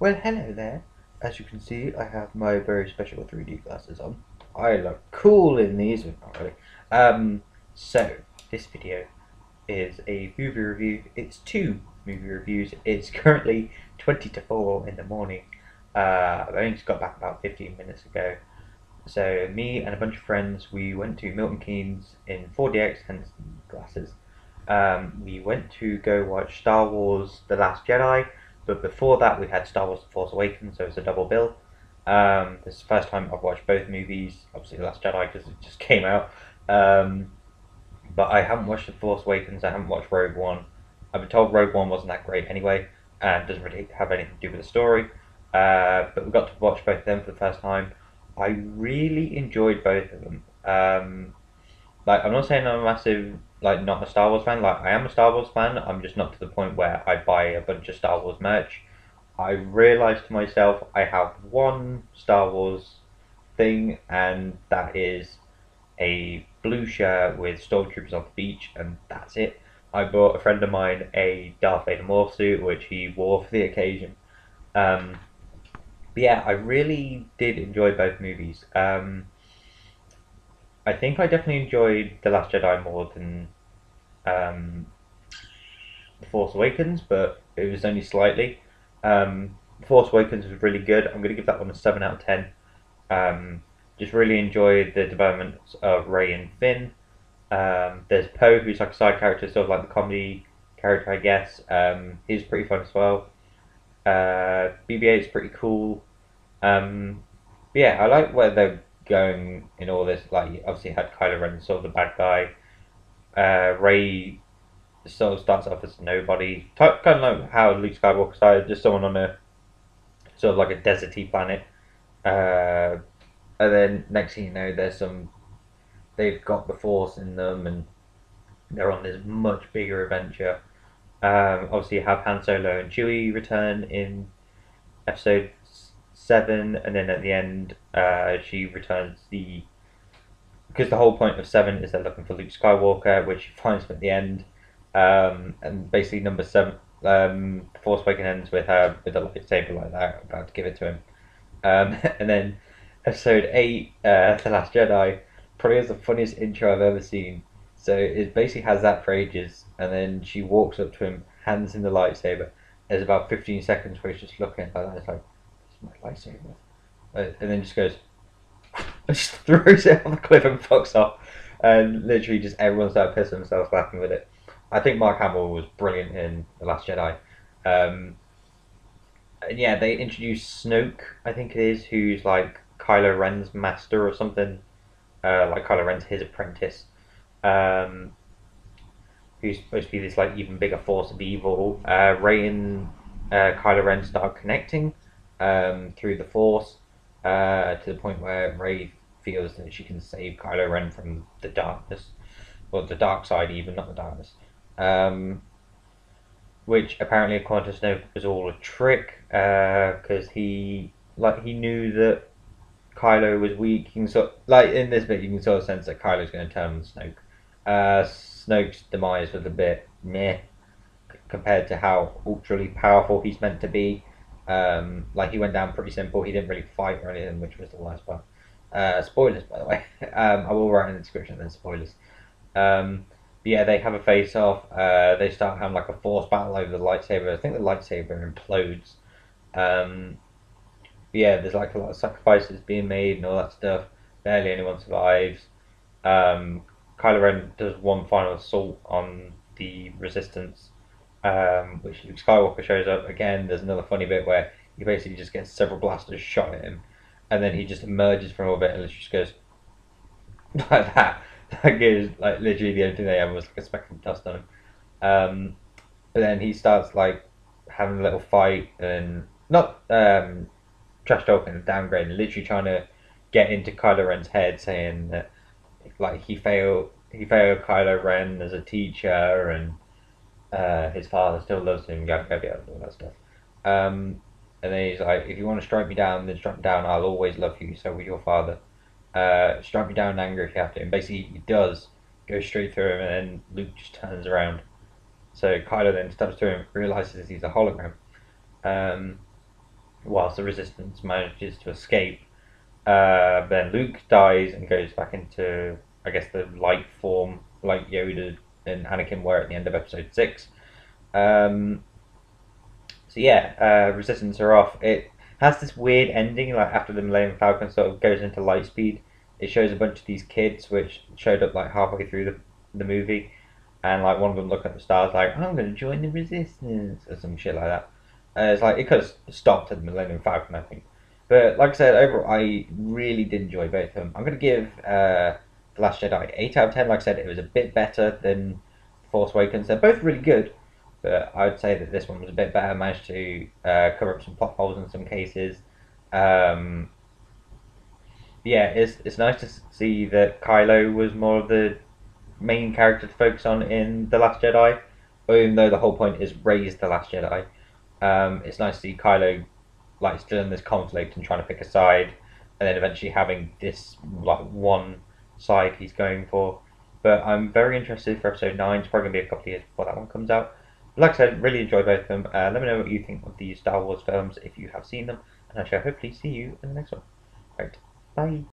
Well, hello there. As you can see, I have my very special 3D glasses on. I look cool in these, not really. Um, so, this video is a movie review. It's two movie reviews. It's currently 20 to 4 in the morning. I only just got back about 15 minutes ago. So, me and a bunch of friends, we went to Milton Keynes in 4DX, hence glasses. We went to go watch Star Wars The Last Jedi, but before that we had Star Wars The Force Awakens, so it was a double bill. This is the first time I've watched both movies, obviously The Last Jedi because it just came out. Um, but I haven't watched The Force Awakens, I haven't watched Rogue One. I've been told Rogue One wasn't that great anyway, and doesn't really have anything to do with the story. But we got to watch both of them for the first time. I really enjoyed both of them. Like I'm not saying I'm a massive not a Star Wars fan. Like I am a Star Wars fan. I'm just not to the point where I buy a bunch of Star Wars merch. I realised to myself I have one Star Wars thing, and that is a blue shirt with stormtroopers on the beach, and that's it. I bought a friend of mine a Darth Vader morph suit, which he wore for the occasion. Um, but yeah, I really did enjoy both movies. I think I definitely enjoyed The Last Jedi more than um, The Force Awakens, but it was only slightly. The Force Awakens was really good. I'm going to give that one a 7 out of 10. Just really enjoyed the development of Rey and Finn. There's Poe, who's like a side character, sort of like the comedy character, I guess. He's pretty fun as well. BB-8 is pretty cool. Um, yeah, I like where they're going in all this. Like, obviously, had Kylo Ren, sort of the bad guy. Ray sort of starts off as nobody, kind of like how Luke Skywalker started, just someone on a sort of like a deserty planet. Uh, and then next thing you know, they've got the Force in them, and they're on this much bigger adventure. Obviously, you have Han Solo and Chewie return in Episode 7, and then at the end, she returns the because the whole point of 7 is they're looking for Luke Skywalker, which he finds him at the end. And basically, number 7, Force Awakens ends with her with a lightsaber like that, about to give it to him. And then Episode 8, The Last Jedi, probably has the funniest intro I've ever seen. So it basically has that for ages, and then she walks up to him, hands him the lightsaber. There's about 15 seconds where he's just looking like that. It's like, it's my lightsaber. And then just goes, just throws it off the cliff and fucks off. And literally, just everyone started pissing themselves laughing with it. I think Mark Hamill was brilliant in The Last Jedi. Um, and yeah, they introduced Snoke, I think it is, who's like Kylo Ren's master or something. Like Kylo Ren's his apprentice. Um, who's supposed to be this like even bigger force of evil. Rey and Kylo Ren start connecting through the Force to the point where Rey feels that she can save Kylo Ren from the darkness, or the dark side, even not the darkness. Which apparently, according to Snoke, was all a trick because he knew that Kylo was weak. You can like in this bit, you can sort of sense that Kylo's going to turn on Snoke. Snoke's demise was a bit meh compared to how ultra powerful he's meant to be. Like he went down pretty simple. He didn't really fight or anything, which was the worst part. Spoilers, by the way. I will write in the description then spoilers. But yeah, they have a face off. They start having like a force battle over the lightsaber. I think the lightsaber implodes. Um, yeah, there's like a lot of sacrifices being made and all that stuff. Barely anyone survives. Um, Kylo Ren does one final assault on the Resistance, which Luke Skywalker shows up again. There's another funny bit where he basically just gets several blasters shot at him, and then he just emerges from orbit and just goes like that. That is like literally the only thing they have was like a speck of dust on him. But then he starts like having a little fight and not trash talking and downgrading, literally trying to get into Kylo Ren's head, saying that like he failed Kylo Ren as a teacher, and his father still loves him, yada yada all that stuff. And then he's like, if you want to strike me down, then strike me down. I'll always love you. So will your father. Strike me down in anger if you have to. And basically, he does go straight through him, and then Luke just turns around. So Kylo then steps through him, realizes he's a hologram. Um, whilst the Resistance manages to escape. Then Luke dies and goes back into, I guess, the light form, like Yoda and Anakin were at the end of Episode 6. Um, so yeah, Resistance are off. It has this weird ending, like after the Millennium Falcon sort of goes into light speed. It shows a bunch of these kids which showed up like halfway through the movie, and like one of them look at the stars like, I'm going to join the Resistance or some shit like that. It's like it could have stopped at the Millennium Falcon, I think. But like I said, overall, I really did enjoy both of them. I'm going to give The Last Jedi 8 out of 10. Like I said, it was a bit better than Force Awakens. They're both really good, but I would say that this one was a bit better. Managed to cover up some plot holes in some cases. Um, yeah, it's nice to see that Kylo was more of the main character to focus on in The Last Jedi, even though the whole point is raise The Last Jedi. It's nice to see Kylo like still in this conflict and trying to pick a side, and then eventually having this like one side he's going for. But I'm very interested for episode 9. It's probably gonna be a couple of years before that one comes out. But like I said, really enjoy both of them. Let me know what you think of these Star Wars films if you have seen them, and I shall hopefully see you in the next one. Right, bye.